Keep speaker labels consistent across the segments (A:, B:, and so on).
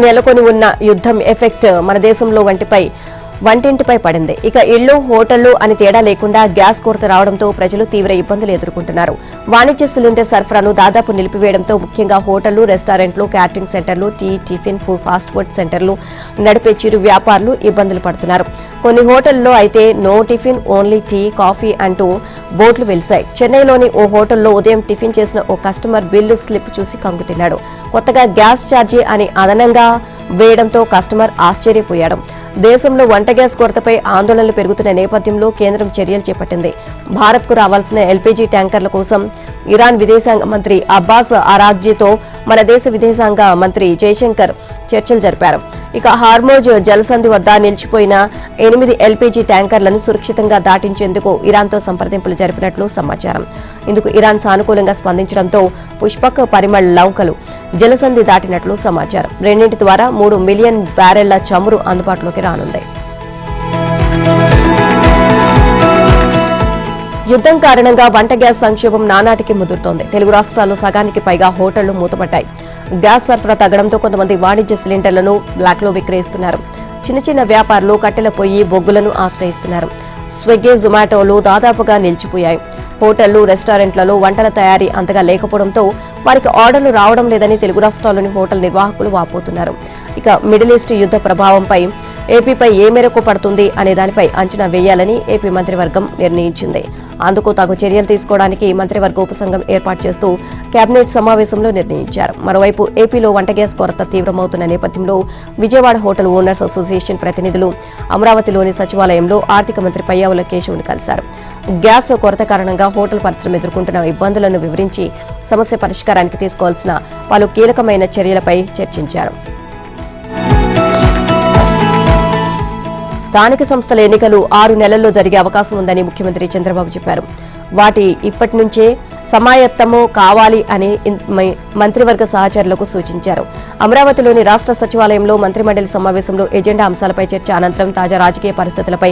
A: నెలకొని ఉన్న యుద్ధం ఎఫెక్ట్ మన దేశంలో వంటింటిపై పడింది. ఇక ఇళ్లు, హోటళ్లు అని తేడా లేకుండా గ్యాస్ కొరత రావడంతో ప్రజలు తీవ్ర ఇబ్బందులు ఎదుర్కొంటున్నారు. వాణిజ్య సిలిండర్ సరఫరాను దాదాపు నిలిపివేయడంతో ముఖ్యంగా హోటళ్లు, రెస్టారెంట్లు, క్యాటరింగ్ సెంటర్లు, టీ, టిఫిన్, ఫాస్ట్ ఫుడ్ సెంటర్లు నడిపే చిరు వ్యాపారులు ఇబ్బందులు పడుతున్నారు. కొన్ని హోటల్లో అయితే no tiffin, only tea, coffee అంటూ బోర్డులు వెలిశాయి. చెన్నైలోని ఓ హోటల్లో ఉదయం టిఫిన్ చేసిన ఓ కస్టమర్ బిల్లు స్లిప్ చూసి కంగుతిన్నాడు. కొత్తగా గ్యాస్ ఛార్జీ అని అదనంగా వేయడంతో కస్టమర్ ఆశ్చర్యపోయాడు. దేశంలో వంట గ్యాస్ కొరతపై ఆందోళనలు పెరుగుతున్న నేపథ్యంలో కేంద్రం చర్యలు చేపట్టింది. భారత్కు రావాల్సిన ఎల్పీజీ ట్యాంకర్ల కోసం ఇరాన్ విదేశాంగ మంత్రి అబ్బాస్ అరాగ్జీతో మన దేశ విదేశాంగ మంత్రి జయశంకర్ చర్చలు జరిపారు. ఇక హార్మోజ్ జలసంధి వద్ద నిలిచిపోయిన 8 ఎల్పీజీ ట్యాంకర్లను సురక్షితంగా దాటించేందుకు ఇరాన్తో సంప్రదింపులు జరిపినట్లు సమాచారం. ఇందుకు ఇరాన్ సానుకూలంగా స్పందించడంతో పుష్పక్, పరిమళ్ నౌకలు జలసంధి దాటినట్లు సమాచారం. రెండింటి ద్వారా 3 మిలియన్ బ్యారెళ్ల చమురు అందుబాటులోకి రానుంది. యుద్ధం కారణంగా వంట గ్యాస్ సంక్షోభం నానాటికి ముదురుతోంది. తెలుగు రాష్ట్రాల్లో సగానికి పైగా హోటళ్లు మూతపడ్డాయి. గ్యాస్ సరఫరా తగ్గడంతో కొంతమంది వాణిజ్య సిలిండర్లను బ్లాక్లో విక్రయిస్తున్నారు. చిన్న వ్యాపారులు కట్టెల పొయ్యి, బొగ్గులను ఆశ్రయిస్తున్నారు. స్విగ్గీ, జొమాటోలు దాదాపుగా నిలిచిపోయాయి. హోటళ్లు, రెస్టారెంట్లలో వంటల తయారీ అంతగా లేకపోవడంతో వారికి ఆర్డర్లు రావడం లేదని తెలుగు రాష్ట్రాల్లోని హోటల్ నిర్వాహకులు వాపోతున్నారు. ఇక మిడిల్ ఈస్ట్ యుద్ధ ప్రభావంపై ఏపీపై ఏ మేరకు పడుతుంది అనే దానిపై అంచనా వేయాలని ఏపీ మంత్రివర్గం నిర్ణయించింది. అందుకు తగు చర్యలు తీసుకోవడానికి మంత్రివర్గ ఉపసంఘం ఏర్పాటు చేస్తూ కేబినెట్ సమావేశంలో నిర్ణయించారు. మరోవైపు ఏపీలో వంట గ్యాస్ కొరత తీవ్రమవుతున్న నేపథ్యంలో విజయవాడ హోటల్ ఓనర్స్ అసోసియేషన్ ప్రతినిధులు అమరావతిలోని సచివాలయంలో ఆర్థిక మంత్రి పయ్యావుల కేశవుని కలిశారు. గ్యాస్ కొరత కారణంగా హోటల్ పరిశ్రమ ఎదుర్కొంటున్న ఇబ్బందులను వివరించి సమస్య పరిష్కారానికి తీసుకోవాల్సిన పలు కీలకమైన చర్యలపై చర్చించారు. స్థానిక సంస్థల ఎన్నికలు 6 నెలల్లో జరిగే అవకాశం ఉందని ముఖ్యమంత్రి చంద్రబాబు చెప్పారు. వాటి ఇప్పటి నుంచే సమాయత్తము కావాలి అని మంత్రివర్గ సహచరులకు సూచించారు. అమరావతిలోని రాష్ట్ర సచివాలయంలో మంత్రిమండలి సమావేశంలో ఎజెండా అంశాలపై చర్చ అనంతరం తాజా రాజకీయ పరిస్థితులపై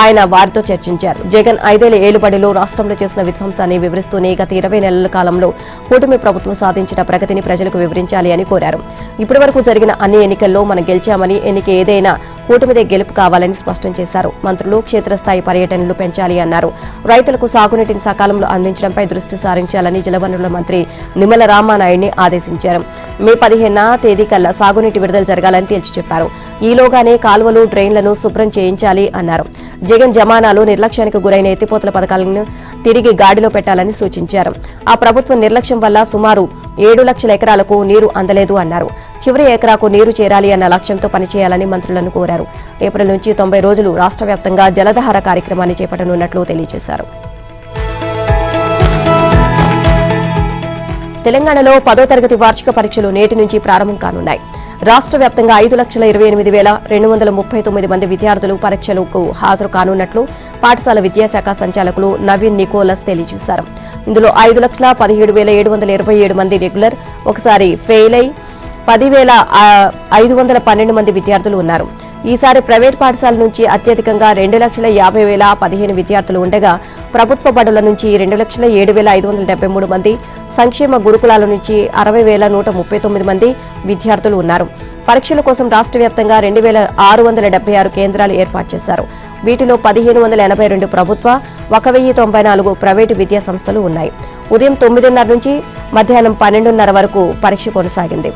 A: ఆయన వారితో చర్చించారు. జగన్ 5 ఏళ్ల ఏలుబడిలో రాష్ట్రంలో చేసిన విధ్వంసాన్ని వివరిస్తూనే గత 20 నెలల కాలంలో కూటమి ప్రభుత్వం సాధించిన ప్రగతిని ప్రజలకు వివరించాలి అని కోరారు. ఇప్పటి వరకు జరిగిన అన్ని ఎన్నికల్లో మనం గెలిచామని, ఎన్నిక ఏదైనా కూటమిదే గెలుపు కావాలని స్పష్టం చేశారు. మంత్రులు క్షేత్రస్థాయి పర్యటనలు పెంచాలి అన్నారు. రైతులకు సాగునీటిని సకాలంలో అందించడంపై దృష్టి సారించాలని జలవనరుల మంత్రి నిమ్మల రామానాయుడిని ఆదేశించారు. మే 15న తేదీ కల్లా సాగునీటి విడుదల జరగాలని తేల్చి చెప్పారు. ఈలోగానే కాలువలు, డ్రైన్లను శుభ్రం చేయించాలి అన్నారు. జగన్ జమానాలో నిర్లక్ష్యానికి గురైన ఎత్తిపోతల పథకాలను తిరిగి గాడిలో పెట్టాలని సూచించారు. ఆ ప్రభుత్వం నిర్లక్ష్యం వల్ల సుమారు 7 లక్షల ఎకరాలకు నీరు అందలేదు అన్నారు. చివరి ఎకరాకు నీరు చేరాలి అన్న లక్ష్యంతో పనిచేయాలని మంత్రులను కోరారు. ఏప్రిల్ నుంచి 90 రోజులు రాష్ట్ర వ్యాప్తంగా జలధార కార్యక్రమాన్ని చేపట్టనున్నట్లు తెలియజేశారు. తెలంగాణలో 10వ తరగతి వార్షిక పరీక్షలు నేటి నుంచి ప్రారంభం కానున్నాయి. రాష్ట్ర వ్యాప్తంగా 5,28,239 మంది విద్యార్థులు పరీక్షలకు హాజరు కానున్నట్లు పాఠశాల విద్యాశాఖ సంచాలకులు నవీన్ నికోలస్ తెలియజేశారు. ఇందులో 5,17,727 మంది రెగ్యులర్, ఒకసారి ఫెయిల్ అయి 10,512 మంది విద్యార్థులు ఉన్నారు. ఈసారి ప్రైవేట్ పాఠశాల నుంచి అత్యధికంగా 2,50,015 విద్యార్థులు ఉండగా ప్రభుత్వ బడుల నుంచి 2,07,573 మంది, సంక్షేమ గురుకులాల నుంచి 60,139 మంది విద్యార్థులు ఉన్నారు. పరీక్షల కోసం రాష్ట్ర వ్యాప్తంగా 2,676 కేంద్రాలు ఏర్పాటు చేశారు. వీటిలో 1,582 ప్రభుత్వ, 1,094 ప్రైవేటు విద్యా సంస్థలు ఉన్నాయి. ఉదయం 9:30 నుంచి మధ్యాహ్నం 12:30 వరకు పరీక్ష కొనసాగింది.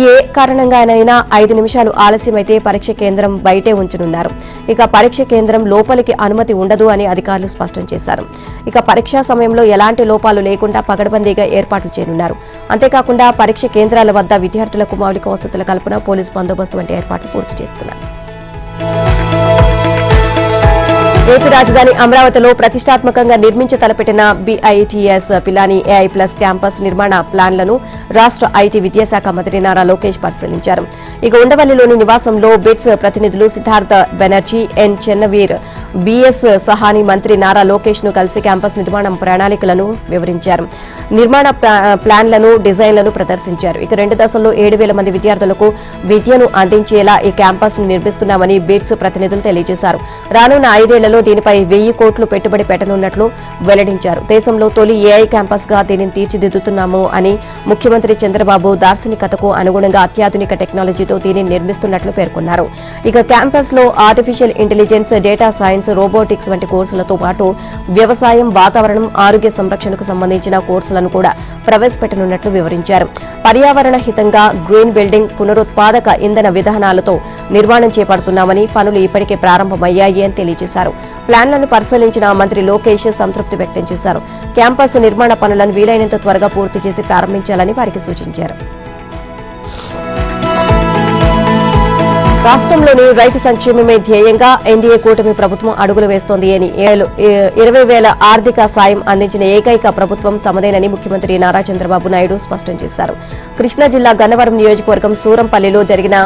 A: ఏ కారణంగానైనా 5 నిమిషాలు ఆలస్యమైతే పరీక్ష కేంద్రం బయటే ఉంచనున్నారు. ఇక పరీక్ష కేంద్రం లోపలికి అనుమతి ఉండదు అని అధికారులు స్పష్టం చేశారు. ఇక పరీక్షా సమయంలో ఎలాంటి లోపాలు లేకుండా పకడ్బందీగా ఏర్పాట్లు చేయనున్నారు. అంతేకాకుండా పరీక్ష కేంద్రాల వద్ద విద్యార్థులకు మౌలిక వసతుల కల్పన, పోలీసు బందోబస్తు వంటి ఏర్పాట్లు పూర్తి చేస్తున్నారు. ఏపీ రాజధాని అమరావతిలో ప్రతిష్టాత్మకంగా నిర్మించి తలపెట్టిన బీఐటీఎస్ పిలాని ఏఐ ప్లస్ క్యాంపస్ నిర్మాణ ప్లాన్లను రాష్ట్ర ఐటీ విద్యాశాఖ మంత్రి నారా లోకేష్ పరిశీలించారు. ఇక ఉండవల్లిలోని నివాసంలో బిట్స్ ప్రతినిధులు సిద్ధార్థ బెనర్జీ, ఎన్ చెన్నవీర్ బిఎస్ సహాని మంత్రి నారా లోకేష్ ను కలిసి క్యాంపస్ నిర్మాణ ప్రణాళికలను వివరించారు. నిర్మాణ ప్లాన్లను, డిజైన్లను ప్రదర్శించారు. ఇక 2 దశల్లో 7,000 మంది విద్యార్థులకు విద్యను అందించేలా ఈ క్యాంపస్ ను నిర్మిస్తున్నామని బిట్స్ ప్రతినిధులు తెలియజేశారు. రానున్న 5 ఏళ్లలో దీనిపై 1000 కోట్లు పెట్టుబడి పెట్టనున్నట్లు వెల్లడించారు. దేశంలో తొలి ఏఐ క్యాంపస్ గా దీనిని తీర్చిదిద్దుతున్నాము అని ముఖ్యమంత్రి చంద్రబాబు దార్శనికతకు అనుగుణంగా అత్యాధునిక టెక్నాలజీతో దీనిని నిర్మిస్తున్నట్లు పేర్కొన్నారు. ఇక క్యాంపస్ లో artificial intelligence, data science, robotics వంటి కోర్సులతో పాటు వ్యవసాయం, వాతావరణం, ఆరోగ్య సంరక్షణకు సంబంధించిన కోర్సులను కూడా ప్రవేశపెట్టనున్నట్లు వివరించారు. పర్యావరణ హితంగా గ్రీన్ బిల్డింగ్, పునరుత్పాదక ఇంధన విధానాలతో నిర్మాణం చేపడుతున్నామని, పనులు ఇప్పటికే ప్రారంభమయ్యాయి అని తెలియజేశారు. ప్లాన్లను పరిశీలించిన మంత్రి లోకేష్ సంతృప్తి వ్యక్తం చేశారు. క్యాంపస్ నిర్మాణ పనులను వీలైనంత త్వరగా పూర్తి చేసి ప్రారంభించాలని వారికి సూచించారు. రాష్ట్రంలోని రైతు సంక్షేమమే ధ్యేయంగా ఎన్డీఏ కూటమి ప్రభుత్వం అడుగులు వేస్తోంది అని 20,000 ఆర్థిక సాయం అందించిన ఏకైక ప్రభుత్వం తమదేనని ముఖ్యమంత్రి నారా చంద్రబాబు నాయుడు స్పష్టం చేశారు. కృష్ణా జిల్లా గన్నవరం నియోజకవర్గం సూరంపల్లిలో జరిగిన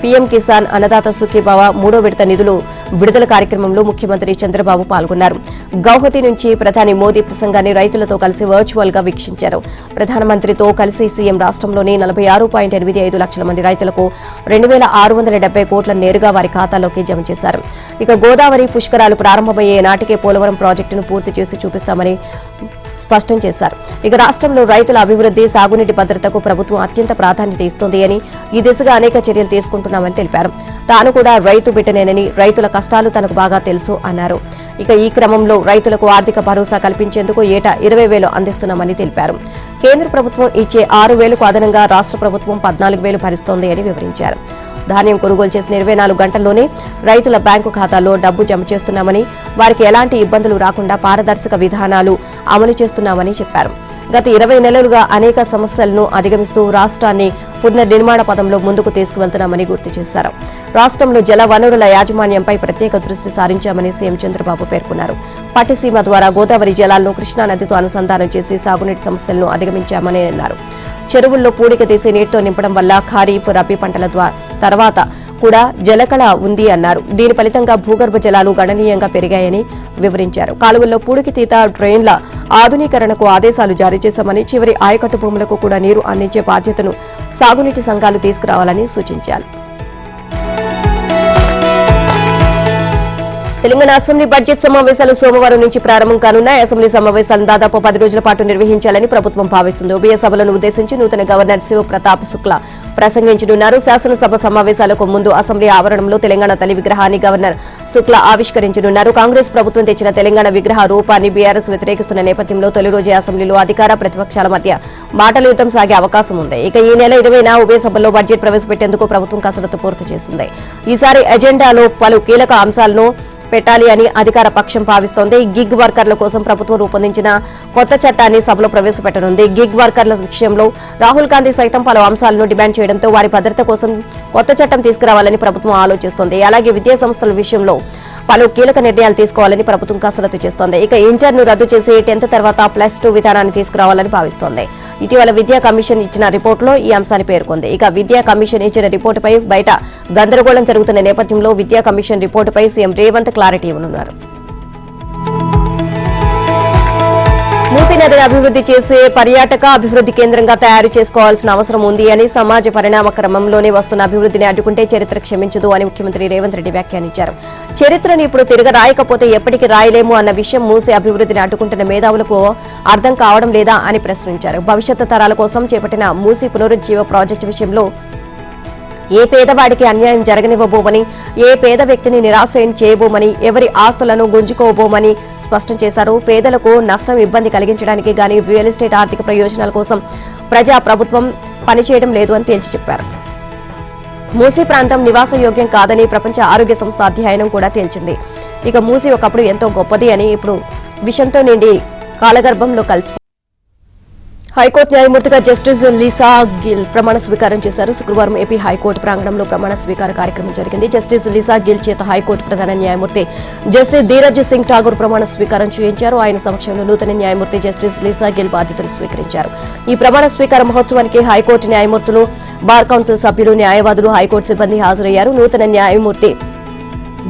A: పీఎం కిసాన్ అన్నదాత సుఖీభవ 3వ విడత నిధులు విడుదల కార్యక్రమంలో ముఖ్యమంత్రి చంద్రబాబు పాల్గొన్నారు. గౌహతి నుంచి ప్రధాని మోదీ ప్రసంగాన్ని రైతులతో కలిసి వర్చువల్ గా వీక్షించారు. ప్రధానమంత్రితో కలిసి సీఎం రాష్ట్రంలోని 46.85 లక్షల మంది రైతులకు 2,670 కోట్ల నేరుగా వారి ఖాతాలోకి జమ చేశారు. ఇక గోదావరి పుష్కరాలు ప్రారంభమయ్యే నాటికే పోలవరం ప్రాజెక్టును పూర్తి చేసి చూపిస్తామని స్పష్టం చేశారు. ఇక రాష్ట్రంలో రైతుల అభివృద్ధి, సాగునీటి భద్రతకు ప్రభుత్వం అత్యంత ప్రాధాన్యత ఇస్తోంది అని, ఈ దిశగా అనేక చర్యలు తీసుకుంటున్నామని తెలిపారు. తాను కూడా రైతు బిడ్డనేనని, రైతుల కష్టాలు తనకు బాగా తెలుసు అన్నారు. ఇక ఈ క్రమంలో రైతులకు ఆర్థిక భరోసా కల్పించేందుకు ఏటా 20,000 అందిస్తున్నామని తెలిపారు. కేంద్ర ప్రభుత్వం ఇచ్చే 6,000కు అదనంగా రాష్ట్ర ప్రభుత్వం 14,000 భరిస్తోంది అని వివరించారు. ధాన్యం కొనుగోలు చేసిన 24 గంటల్లోనే రైతుల బ్యాంకు ఖాతాల్లో డబ్బు జమ చేస్తున్నామని, వారికి ఎలాంటి ఇబ్బందులు రాకుండా పారదర్శక విధానాలు అమలు చేస్తున్నామని చెప్పారు. గత 20 నెలలుగా అనేక సమస్యలను అధిగమిస్తూ రాష్ట్రాన్ని పునర్నిర్మాణ పదంలో ముందుకు తీసుకువెళ్తున్నామని గుర్తు చేశారు. రాష్ట్రంలో జల వనరుల యాజమాన్యంపై ప్రత్యేక దృష్టి సారించామని సీఎం చంద్రబాబు పేర్కొన్నారు. పట్టిసీమ ద్వారా గోదావరి జలాలను కృష్ణానదితో అనుసంధానం చేసి సాగునీటి సమస్యలను అధిగమించామని అన్నారు. చెరువుల్లో పూడిక తీసి నీటితో నింపడం వల్ల ఖరీఫ్, రబీ పంటల తర్వాత కూడా జలకళ ఉంది అన్నారు. దీని ఫలితంగా భూగర్భ జలాలు గణనీయంగా పెరిగాయని వివరించారు. కాలువల్లో పూడికితీత, డ్రైన్ల ఆధునీకరణకు ఆదేశాలు జారీ చేశామని, చివరి ఆయకట్టు భూములకు కూడా నీరు అందించే బాధ్యతను సాగునీటి సంఘాలు తీసుకురావాలని సూచించారు. తెలంగాణ అసెంబ్లీ బడ్జెట్ సమావేశాలు సోమవారం నుంచి ప్రారంభం కానున్నాయి. అసెంబ్లీ సమావేశాలను దాదాపు 10 రోజుల పాటు నిర్వహించాలని ప్రభుత్వం భావిస్తుంది. ఉభయ సభలను ఉద్దేశించి నూతన గవర్నర్ శివప్రతాప్ శుక్లా ప్రసంగించనున్నారు. శాసనసభ సమావేశాలకు ముందు అసెంబ్లీ ఆవరణంలో తెలంగాణ తల్లి విగ్రహాన్ని గవర్నర్ శుక్లా ఆవిష్కరించనున్నారు. కాంగ్రెస్ ప్రభుత్వం తెచ్చిన తెలంగాణ విగ్రహ రూపాన్ని బీఆర్ఎస్ వ్యతిరేకిస్తున్న నేపథ్యంలో తొలి రోజే అసెంబ్లీలో అధికార, ప్రతిపక్షాల మధ్య మాటల యుద్ధం సాగే అవకాశం ఉంది. ఇక ఈ నెల 20న ఉభయ సభల్లో బడ్జెట్ ప్రవేశపెట్టేందుకు ప్రభుత్వం కసరత్తు పూర్తి చేసింది. ఈసారి ఎజెండాలో పలు కీలక అంశాలను పెట్టాలి అని అధికార పక్షం భావిస్తోంది. గిగ్ వర్కర్ల కోసం ప్రభుత్వం రూపొందించిన కొత్త చట్టాన్ని సభలో ప్రవేశపెట్టనుంది. గిగ్ వర్కర్ల విషయంలో రాహుల్ గాంధీ సైతం పలు అంశాలను డిమాండ్ చేయడంతో వారి భద్రత కోసం కొత్త చట్టం తీసుకురావాలని ప్రభుత్వం ఆలోచిస్తోంది. అలాగే విద్యా సంస్థల విషయంలో పలు కీలక నిర్ణయాలు తీసుకోవాలని ప్రభుత్వం కసరత్తు చేస్తోంది. ఇక ఇంటర్ను రద్దు చేసి 10th తర్వాత +2 విధానాన్ని తీసుకురావాలని భావిస్తోంది. ఇటీవల విద్యా కమిషన్ ఇచ్చిన రిపోర్టులో ఈ అంశాన్ని పేర్కొంది. ఇక విద్యా కమిషన్ ఇచ్చిన రిపోర్టుపై బయట గందరగోళం జరుగుతున్న నేపథ్యంలో విద్యా కమిషన్ రిపోర్టుపై సీఎం రేవంత్ క్లారిటీ ఇవ్వనున్నారు. మూసీ నదిని అభివృద్ధి చేసే పర్యాటక అభివృద్ధి కేంద్రంగా తయారు చేసుకోవాల్సిన అవసరం ఉంది అని, సమాజ పరిణామ క్రమంలోనే వస్తున్న అభివృద్ధిని అడ్డుకుంటే చరిత్ర క్షమించదు అని ముఖ్యమంత్రి రేవంత్ రెడ్డి వ్యాఖ్యానించారు. చరిత్రను ఇప్పుడు తిరగ రాయకపోతే ఎప్పటికీ రాయలేము అన్న విషయం మూసీ అభివృద్ధిని అడ్డుకుంటున్న మేధావులకు అర్థం కావడం లేదా అని ప్రశ్నించారు. భవిష్యత్తు తరాల కోసం చేపట్టిన మూసీ పునరుజ్జీవ ప్రాజెక్టు విషయంలో ఏ పేదవాడికి అన్యాయం జరగనివ్వబోమని, ఏ పేద వ్యక్తిని నిరాశ చేయబోమని, ఎవరి ఆస్తులను గుంజుకోబోమని స్పష్టం చేశారు. పేదలకు నష్టం, ఇబ్బంది కలిగించడానికి గానీ రియల్ ఎస్టేట్ ఆర్థిక ప్రయోజనాల కోసం ప్రభుత్వం పనిచేయడం లేదు అని తేల్చి చెప్పారు. మూసీ ప్రాంతం నివాసయోగ్యం కాదని ప్రపంచ ఆరోగ్య సంస్థ అధ్యయనం కూడా తేల్చింది. ఇక మూసీ ఒకప్పుడు ఎంతో గొప్పది అని, ఇప్పుడు విషంతో నిండి కాలగర్భంలో కలిసి హైకోర్టు న్యాయమూర్తిగా జస్టిస్ లీసా గిల్ ప్రమాణ స్వీకారం చేశారు. శుక్రవారం ఏపీ హైకోర్టు ప్రాంగణంలో ప్రమాణ స్వీకార కార్యక్రమం జరిగింది. జస్టిస్ లీసా గిల్ చేత హైకోర్టు ప్రధాన న్యాయమూర్తి జస్టిస్ ధీరజ్ సింగ్ ఠాగూర్ ప్రమాణ స్వీకారం చేయించారు. ఆయన సమక్షంలో నూతన న్యాయమూర్తి జస్టిస్ లీసా గిల్ బాధ్యతలు స్వీకరించారు. ఈ ప్రమాణ స్వీకార మహోత్సవానికి హైకోర్టు న్యాయమూర్తులు, బార్ కౌన్సిల్ సభ్యులు, న్యాయవాదులు, హైకోర్టు సిబ్బంది హాజరయ్యారు. నూతన న్యాయమూర్తి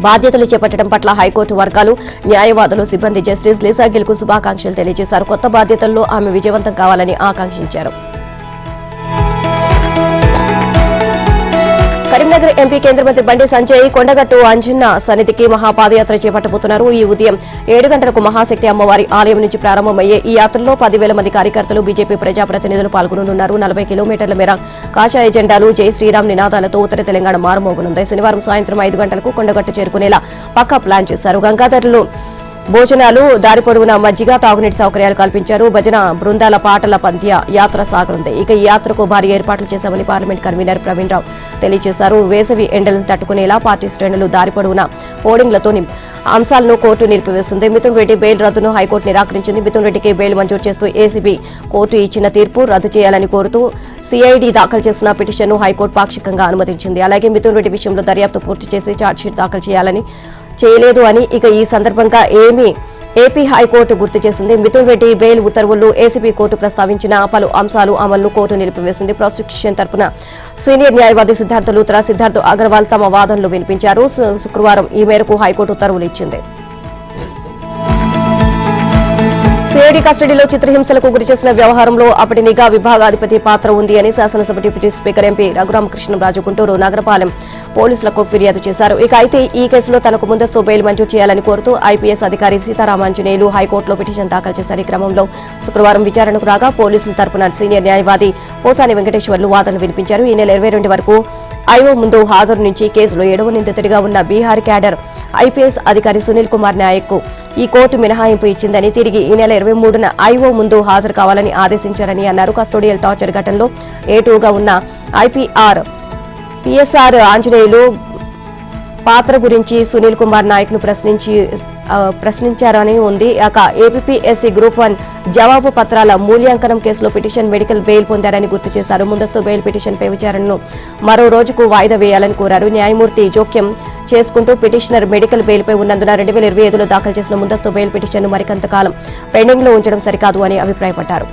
A: బాధ్యతలు చేపట్టడం పట్ల హైకోర్టు వర్గాలు, న్యాయవాదులు, సిబ్బంది జస్టిస్ లీసా గిల్కు శుభాకాంక్షలు తెలియజేశారు. కొత్త బాధ్యతల్లో ఆమె విజయవంతం కావాలని ఆకాంక్షించారు. కరీంనగర్ ఎంపీ కేంద్ర మంత్రి బండి సంజయ్ కొండగట్టు అంజన్న సన్నిధికి మహాపాదయాత్ర చేపట్టబోతున్నారు. ఈ ఉదయం 7 గంటలకు మహాశక్తి అమ్మవారి ఆలయం నుంచి ప్రారంభమయ్యే ఈ యాత్రలో 10,000 మంది కార్యకర్తలు, బీజేపీ ప్రజాప్రతినిధులు పాల్గొనున్నారు. 40 కిలోమీటర్ల మేర కాషాయ జెండాలు, జై శ్రీరామ్ నినాదాలతో ఉత్తర తెలంగాణ మారుమోగనుంది. శనివారం సాయంత్రం 5 గంటలకు కొండగట్టు చేరుకునేలా పక్కా ప్లాన్ చేశారు. గంగాధర్లు భోజనాలు, దారి పొడవునా మజ్జిగ, తాగునీటి సౌకర్యాలు కల్పించారు. భజన బృందాల పాటల పంద్య యాత్ర సాగనుంది. ఇక ఈ యాత్రకు భారీ ఏర్పాట్లు చేశామని పార్లమెంట్ కన్వీనర్ ప్రవీణ్ రావు తెలియజేశారు. వేసవి ఎండలను తట్టుకునేలా పార్టీ శ్రేణులు దారి పొడవునా హోర్డింగ్లతో అంశాలను కోర్టు నిలిపివేసింది. మిథున్ రెడ్డి బెయిల్ రద్దును హైకోర్టు నిరాకరించింది. మిథున్ రెడ్డికి బెయిల్ మంజూరు చేస్తూ ఏసీబీ కోర్టు ఇచ్చిన తీర్పు రద్దు చేయాలని కోరుతూ సిఐడి దాఖలు చేసిన పిటిషన్ను హైకోర్టు పాక్షికంగా అనుమతించింది. అలాగే మిథున్ రెడ్డి విషయంలో దర్యాప్తు పూర్తి చేసి ఛార్జ్షీట్ దాఖలు చేయలేదు అని ఇక ఈ సందర్భంగా ఏపీ హైకోర్టు గుర్తు చేసింది. మిథున్ రెడ్డి బెయిల్ ఉత్తర్వుల్లో ఏసీబీ కోర్టు ప్రస్తావించిన పలు అంశాలు అమలును కోర్టు నిలిపివేసింది. ప్రాసిక్యూషన్ తరపున సీనియర్ న్యాయవాది సిద్ధార్థ్ అగర్వాల్ తమ వాదనలు వినిపించారు. శుక్రవారం ఈ మేరకు హైకోర్టు ఉత్తర్వులు ఇచ్చింది. సిఐడి కస్టడీలో చిత్రహింసలకు గురిచేసిన వ్యవహారంలో అప్పటి నిఘా విభాగాధిపతి పాత్ర ఉంది అని శాసనసభ deputy speaker MP Raghurama Krishnam Raju Guntur Nagarapalem పోలీసులకు ఫిర్యాదు చేశారు. ఇక అయితే ఈ కేసులో తనకు ముందస్తు బెయిల్ మంజూరు చేయాలని కోరుతూ ఐపీఎస్ అధికారి సీతారామాంజనేయులు హైకోర్టులో పిటిషన్ దాఖలు చేశారు. ఈ క్రమంలో శుక్రవారం విచారణకు రాగా పోలీసుల తరపున సీనియర్ న్యాయవాది పోసాని వెంకటేశ్వర్లు వాదనలు వినిపించారు. ఈ నెల 22 వరకు ఐఓ ముందు హాజరు నుంచి కేసులో 7వ నిందితుడిగా ఉన్న బీహార్ క్యాడర్ ఐపీఎస్ అధికారి సునీల్ కుమార్ నాయక్ ఈ కోర్టు మినహాయింపు ఇచ్చిందని, తిరిగి ఈ నెల 23న ఐఓ ముందు హాజరు కావాలని ఆదేశించారని అన్నారు. కస్టోడియల్ టార్చర్ ఘటనలో A2గా ఉన్న పిఎస్ఆర్ ఆంజనేయులు పాత్ర గురించి సునీల్ కుమార్ నాయక్ ను ప్రశ్నించారని ఉంది. ఏపీఎస్సీ గ్రూప్ 1 జవాబు పత్రాల మూల్యాంకనం కేసులో పిటిషన్ మెడికల్ బెయిల్ పొందారని గుర్తు చేశారు. ముందస్తు బెయిల్ పిటిషన్పై విచారణను మరో రోజుకు వాయిదా వేయాలని కోరారు. న్యాయమూర్తి జోక్యం చేసుకుంటూ పిటిషనర్ మెడికల్ బెయిల్పై ఉన్నందున 2025లో దాఖలు చేసిన ముందస్తు బెయిల్ పిటిషన్ను మరికొంతకాలం పెండింగ్లో ఉంచడం సరికాదు అని అభిప్రాయపడ్డారు.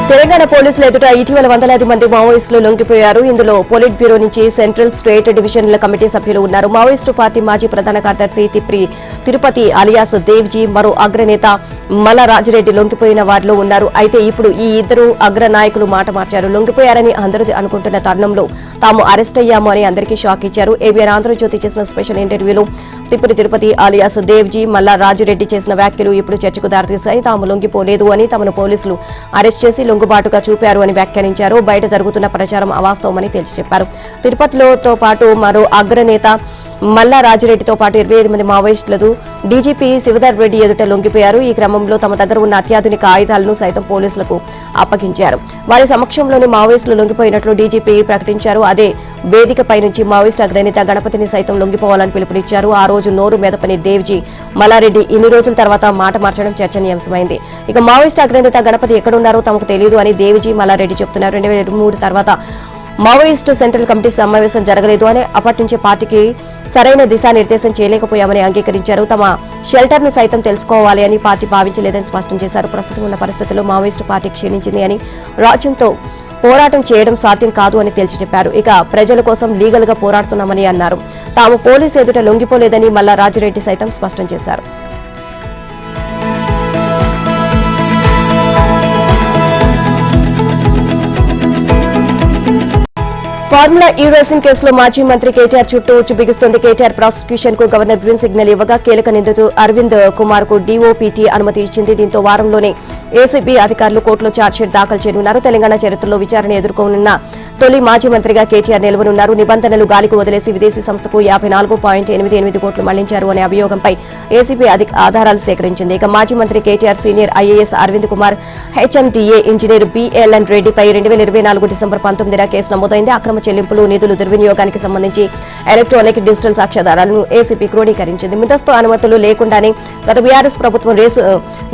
A: తెలంగాణ పోలీసులు ఎదుట ఇటీవల వందలాది మంది మావోయిస్టులు లొంగిపోయారు. ఇందులో పొలిట్ బ్యూరో నుంచి సెంట్రల్, స్టేట్, డివిజన్ల కమిటీ సభ్యులు ఉన్నారు. మావోయిస్టు పార్టీ మాజీ ప్రధాన కార్యదర్శి తిరుపతి అలియాస్ దేవ్జీ, మరో అగ్రనేత మల్ల రాజిరెడ్డి లొంగిపోయిన వారిలో ఉన్నారు. అయితే ఇప్పుడు ఈ ఇద్దరు అగ్ర నాయకులు మాట మార్చారు. లొంగిపోయారని అందరూ అనుకుంటున్న తరుణంలో తాము అరెస్ట్ అయ్యాము అని అందరికీ షాక్ ఇచ్చారు. ఏబిఎన్ ఆంధ్రజ్యోతి చేసిన స్పెషల్ ఇంటర్వ్యూలో తిరుపతి అలియాస్ దేవ్జీ, మల్ల రాజిరెడ్డి చేసిన వ్యాఖ్యలు ఇప్పుడు చర్చకు దారితీశాయి. తాము లొంగిపోలేదు అని తమను పోలీసులు అరెస్ట్ చేసి లొంగుబాటుగా చూపారు అని వ్యాఖ్యానించారు. బయట జరుగుతున్న ప్రచారం అవాస్తవమని తేల్చి చెప్పారు. తిరుపతితో పాటు మరో అగ్రనేత మల్ల రాజిరెడ్డితో పాటు 25 మంది మావోయిస్టులు డీజీపీ శివధర్ రెడ్డి ఎదుట లొంగిపోయారు. ఈ క్రమంలో తమ దగ్గర ఉన్న అత్యాధునిక ఆయుధాలను సైతం పోలీసులకు అప్పగించారు. వారి సమక్షంలోని మావోయిస్టులు లొంగిపోయినట్లు డీజీపీ ప్రకటించారు. అదే వేదికపై నుంచి మావోయిస్టు అగ్రనేత గణపతిని సైతం లొంగిపోవాలని పిలుపునిచ్చారు. ఆ రోజు నోరు మెదపని దేవ్జీ మల్లారెడ్డి ఇన్ని రోజుల తర్వాత మాట మార్చడం చర్చనీయాంశమైంది. ఇక మావోయిస్టు అగ్రనేత గణపతి ఎక్కడున్నారో తమకు తెలియదు అని దేవ్జీ మల్లారెడ్డి చెబుతున్నారు. 2023 తర్వాత మావోయిస్టు సెంట్రల్ కమిటీ సమావేశం జరగలేదు అని, అప్పటి నుంచి పార్టీకి సరైన దిశానిర్దేశం చేయలేకపోయామని అంగీకరించారు. తమ షెల్టర్ను సైతం తెలుసుకోవాలి అని పార్టీ భావించలేదని స్పష్టం చేశారు. ప్రస్తుతం ఉన్న పరిస్థితుల్లో మావోయిస్టు పార్టీ క్షీణించింది అని, రాజ్యంతో పోరాటం చేయడం సాధ్యం కాదు అని తేల్చి చెప్పారు. ఇక ప్రజల కోసం లీగల్ గా పోరాడుతున్నామని అన్నారు. తాము పోలీసు ఎదుట లొంగిపోలేదని మల్లా రాజిరెడ్డి సైతం స్పష్టం చేశారు. ఫార్ములా ఈ రేసింగ్ కేసులో మాజీ మంత్రి కేటీఆర్ చుట్టూ ఉచ్చు బిగుస్తోంది. కేటీఆర్ ప్రాసిక్యూషన్ కు గవర్నర్ గ్రీన్ సిగ్నల్ ఇవ్వగా కీలక నిందితుడు అరవింద్ కుమార్ కు డీఓపీటీ అనుమతి ఇచ్చింది. దీంతో వారంలోనే ఏసీబీ అధికారులు కోర్టులో ఛార్జ్షీట్ దాఖలు చేయనున్నారు. తెలంగాణ చరిత్రలో విచారణ ఎదుర్కొనున్న తొలి మాజీ మంత్రిగా కేటీఆర్ నిలవనున్నారు. నిబంధనలు గాలికి వదిలేసి విదేశీ సంస్థకు 54.88 కోట్లు మళ్లించారు అనే అభియోగంపై ఏసీబీ ఆధారాలు సేకరించింది. ఇక మాజీ మంత్రి KTR senior IAS Arvind Kumar, HMDA engineer BLN రెడ్డిపై 2024 డిసెంబర్ 19న కేసు నమోదైంది. అక్రమ చెల్లింపులు, నిధులు దుర్వినియోగానికి సంబంధించి ఎలక్ట్రానిక్, డిజిటల్ సాక్ష్యాధారాలను ఏసీబీ క్రోడీకరించింది. ముందస్తు అనుమతులు లేకుండానే గత బీఆర్ఎస్ ప్రభుత్వం రేసు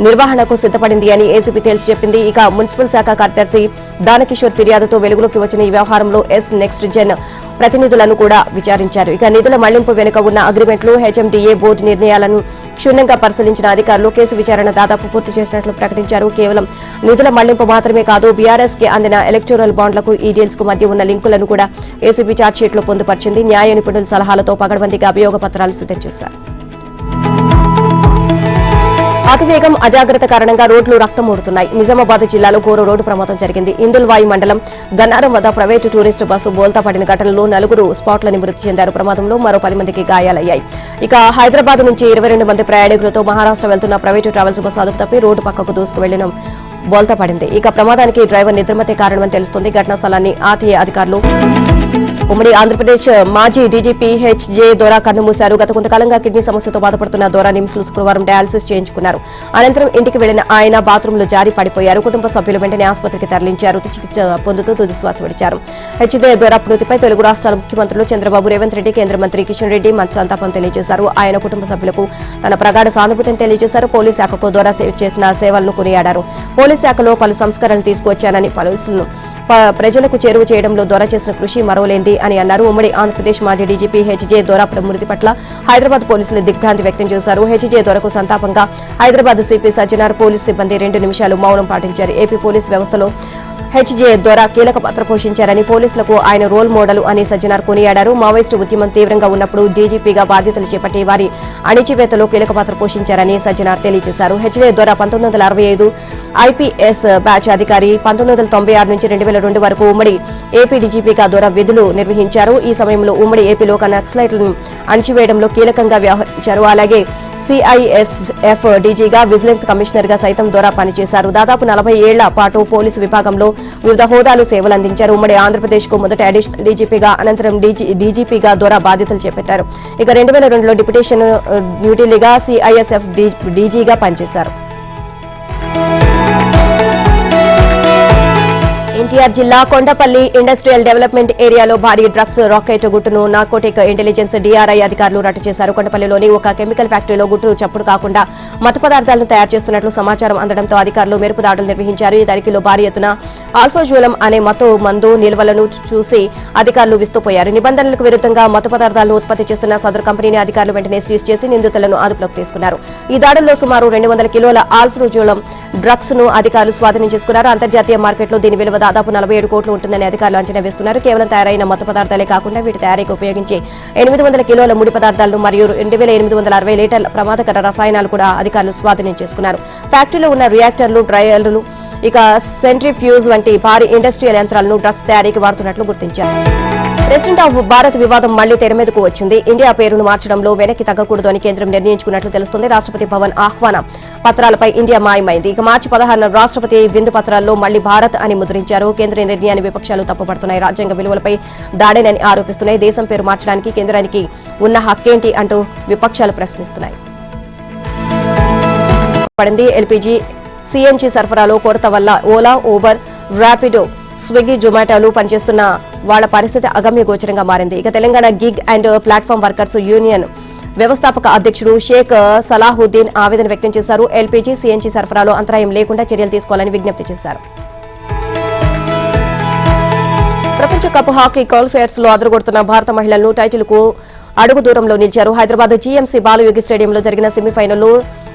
A: నిర్వహణకు సిద్ధపడింది అని ఉందని ఏసీపీ తేల్చి చెప్పింది. ఇక మున్సిపల్ శాఖ కార్యదర్శి దానకిషోర్ ఫిర్యాదుతో వెలుగులోకి వచ్చిన ఈ వ్యవహారంలో నెక్స్ట్ జెన్ ప్రతినిధులను కూడా విచారించారు. ఇక నిధుల మళ్లింపు వెనుక ఉన్న అగ్రిమెంట్లు, హెచ్ఎండిఏ బోర్డు నిర్ణయాలను క్షుణ్ణంగా పరిశీలించిన అధికారులు కేసు విచారణ దాదాపు పూర్తి చేసినట్లు ప్రకటించారు. కేవలం నిధుల మళ్లింపు మాత్రమే కాదు, బీఆర్ఎస్ కి అందిన ఎలక్టోరల్ బాండ్లకు ఈ డీల్స్ కు మధ్య ఉన్న లింకులను కూడా ఏసీబీ ఛార్జ్షీట్లో పొందుపరిచింది. న్యాయ నిపుణుల సలహాలతో పగడ్బందీగా అభియోగ పత్రాలు సిద్ధం చేశారు. అతివేగం, అజాగ్రత్త కారణంగా రోడ్లు రక్తమూడుతున్నాయి. నిజామాబాద్ జిల్లాలో ఘోర రోడ్డు ప్రమాదం జరిగింది. ఇందుల్వాయి మండలం గన్నారం వద్ద ప్రైవేటు టూరిస్టు బస్సు బోల్తా పడిన ఘటనలో 4 స్పాట్లని మృతి చెందారు. ప్రమాదంలో మరో 10 మందికి గాయాలయ్యాయి. ఇక హైదరాబాద్ నుంచి 22 మంది ప్రయాణికులతో మహారాష్ట్ర వెళ్తున్న ప్రైవేటు ట్రావెల్స్ బస్సు అదుపు తప్పి రోడ్డు పక్కకు దూసుకు వెళ్లిన బోల్తా పడింది. ఇక ప్రమాదానికి డ్రైవర్ నిద్రమతే కారణమని తెలుస్తోంది. ఘటనా స్థలాన్ని ఆర్టీఏ అధికారులు ఉమ్మడి ఆంధ్రప్రదేశ్ మాజీ డీజీపీ హెచ్జే దొరా కన్నుమూశారు. గత కొంతకాలంగా కిడ్నీ సమస్యతో బాధపడుతున్న దొరా నిమ్స్ లో శుక్రవారం డయాలసిస్ చేయించుకున్నారు. అనంతరం ఇంటికి వెళ్లిన ఆయన బాత్రూంలో జారి పడిపోయారు. కుటుంబ సభ్యులు వెంటనే ఆసుపత్రికి తరలించారు. చికిత్స పొందుతూ తుదిశ్వాస విడిచారు. హెచ్జే దొరా మృతిపై తెలుగు రాష్ట్రాల ముఖ్యమంత్రులు చంద్రబాబు, రేవంత్ రెడ్డి, కేంద్ర మంత్రి కిషన్ రెడ్డి సంతాపం తెలియజేశారు. ఆయన కుటుంబ సభ్యులకు తన ప్రగాఢ సానుభూతిని తెలియజేశారు. పోలీస్ శాఖకు దొరా చేసిన సేవలను కొనియాడారు. పోలీస్ శాఖలో పలు సంస్కరణలు తీసుకువచ్చానని, పోలీసులను ప్రజలకు చేరువ చేయడంలో దొరా చేసిన కృషి మరోలేంది అని అన్నారు. ఉమ్మడి ఆంధ్రప్రదేశ్ మాజీ డీజీపీ హెచ్జే దొరా మృతి పట్ల హైదరాబాద్ పోలీసులు దిగ్భ్రాంతి వ్యక్తం చేశారు. హెచ్జే దొరకు సంతాపంగా హైదరాబాద్ సిపి సజ్జనార్, పోలీస్ సిబ్బంది 2 నిమిషాలు మౌనం పాటించారు. ఏపీ పోలీస్ వ్యవస్థలో హెచ్జే దొరా కీలక పాత్ర పోషించారని, పోలీసులకు ఆయన రోల్ మోడల్ అని సజ్జనార్ కొనియాడారు. మావోయిస్టు ఉద్యమం తీవ్రంగా ఉన్నప్పుడు డీజీపీగా బాధ్యతలు చేపట్టి వారి అణిచివేతలో కీలక పాత్ర పోషించారని సజ్జనార్ తెలియజేశారు. హెచ్జే దొరా 1965 ఐపీఎస్ బ్యాచ్ అధికారి. 1996 నుంచి 2002 వరకు ఉమ్మడి ఏపీ డీజీపీగా దొరా విధులు నిర్వహించారు. ఈ సమయంలో ఉమ్మడి ఏపీలో నక్సలైట్లను అణిచివేయడంలో కీలకంగా వ్యవహరించారు. అలాగే సిఐఎస్ఎఫ్ డీజీగా, విజిలెన్స్ కమిషనర్ గా సైతం దొరా పనిచేశారు. దాదాపు 40 ఏళ్ల పాటు పోలీసు విభాగంలో వివిధ హోదాలు సేవలందించారు. ఉమ్మడి ఆంధ్రప్రదేశ్ కు మొదట అడిషనల్ డీజీపీగా, అనంతరం డీజీపీగా దొరా బాధ్యతలు చేపట్టారు. ఇక 2002లో డిప్యూటేషన్ డ్యూటీలుగా సిఐఎస్ఎఫ్ డీజీగా పనిచేశారు. ఎన్టీఆర్ జిల్లా కొండపల్లి ఇండస్ట్రియల్ డెవలప్మెంట్ ఏరియాలో భారీ డ్రగ్స్ రాకెట్ గుట్టును నార్కోటిక్ ఇంటెలిజెన్స్ డీఆర్ఐ అధికారులు రట్టు చేశారు. కొండపల్లిలోని ఒక కెమికల్ ఫ్యాక్టరీలో గుట్టు చప్పుడు కాకుండా మత్తు పదార్థాలను తయారు చేస్తున్నట్లు సమాచారం అందడంతో అధికారులు మెరుపు దాడులు నిర్వహించారు. ఈ తనిఖీలో భారీ ఎత్తున ఆల్ఫాజూలం అనే మత్తు మందు నిల్వలను చూసి అధికారులు విస్తుపోయారు. నిబంధనలకు విరుద్ధంగా మత్తు పదార్థాలను ఉత్పత్తి చేస్తున్న సదరు కంపెనీని అధికారులు వెంటనే సీజ్ చేసి నిందితులను అదుపులోకి తీసుకున్నారు. ఈ దాడుల్లో సుమారు 200 కిలోల ఆల్ఫాజూలం డ్రగ్స్ ను అధికారులు స్వాధీనం చేసుకున్నారు. అంతర్జాతీయ మార్కెట్లో దీని విలువ దాదాపు 47 కోట్లు ఉంటుందని అధికారులు అంచనా వేస్తున్నారు. కేవలం తయారైన మత్తు పదార్థాలే కాకుండా వీటి తయారీకి ఉపయోగించే 800 కిలోల ముడి పదార్థాలను మరియు 2860 లీటర్ల ప్రమాదకర రసాయనాలు కూడా అధికారులు స్వాధీనం చేసుకున్నారు. ఫ్యాక్టరీలో ఉన్న రియాక్టర్లు, డ్రైయర్లు, ఇక సెంట్రిఫ్యూజ్ వంటి భారీ ఇండస్ట్రియల్ యంత్రాలను డ్రగ్స్ తయారీకి వాడుతున్నట్లు గుర్తించారు. ప్రెసిడెంట్ ఆఫ్ భారత్ వివాదం మళ్లీ తెరమీదకు వచ్చింది. ఇండియా పేరును మార్చడంలో వెనక్కి తగ్గకూడదు అని కేంద్రం నిర్ణయించుకున్నట్లు తెలుస్తోంది. రాష్ట్రపతి భవన్ ఆహ్వాన పత్రాలపై ఇండియా మాయమైంది. ఇక మార్చి 16 రాష్ట్రపతి విందు పత్రాల్లో మళ్లీ భారత్ అని ముద్రించారు. కేంద్ర నిర్ణయాన్ని విపక్షాలు తప్పుపడుతున్నాయి. రాజ్యాంగ విలువలపై దాడేనని ఆరోపిస్తున్నాయి. దేశం పేరు మార్చడానికి కేంద్రానికి ఉన్న హక్కేంటి అంటూ విపక్షాలు ప్రశ్నిస్తున్నాయి. ఎల్పీజీ, సీఎన్జీ సరఫరాలో కొరత వల్ల ఓలా, ఊబర్, ర్యాపిడో, స్విగ్గీ, జొమాటోలు పనిచేస్తున్న వాళ్ల పరిస్థితి అగమ్యగోచరంగా మారింది. ఇక Telangana gig and platform workers union వ్యవస్థాపక అధ్యక్షుడు షేక్ సలాహుద్దీన్ ఆవేదన వ్యక్తం చేశారు. ఎల్పీజీ, సీఎన్జీ సరఫరాలో అంతరాయం లేకుండా చర్యలు తీసుకోవాలని విజ్ఞప్తి చేశారు. ప్రపంచ కప్ హాకీ క్వాలిఫైయర్స్ లో అదరగొడుతున్న భారత మహిళలను టైటిల్ కు అడుగు దూరంలో నిలిచారు. హైదరాబాద్ జీఎంసీ బాలయోగి స్టేడియంలో జరిగిన సెమీఫైనల్లో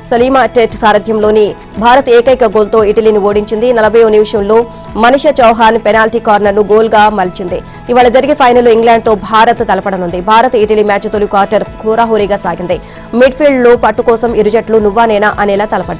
A: సలీమా టెట్ సారథ్యంలోని భారత్ ఏకైక గోల్తో ఇటలీని ఓడించింది. 40వ నిమిషంలో మనీషా చౌహాన్ పెనాల్టీ కార్నర్ను గోల్గా మలిచింది. ఇవాళ జరిగే ఫైనల్లో ఇంగ్లాండ్తో భారత్ తలపడనుంది. భారత్ ఇటలీ మ్యాచ్ తొలి క్వార్టర్ హోరాహోరీగా సాగింది. మిడ్ఫీల్డ్లో పట్టు కోసం ఇరు జట్లు నువ్వా నేనా అనేలా తలపడ్డాయి.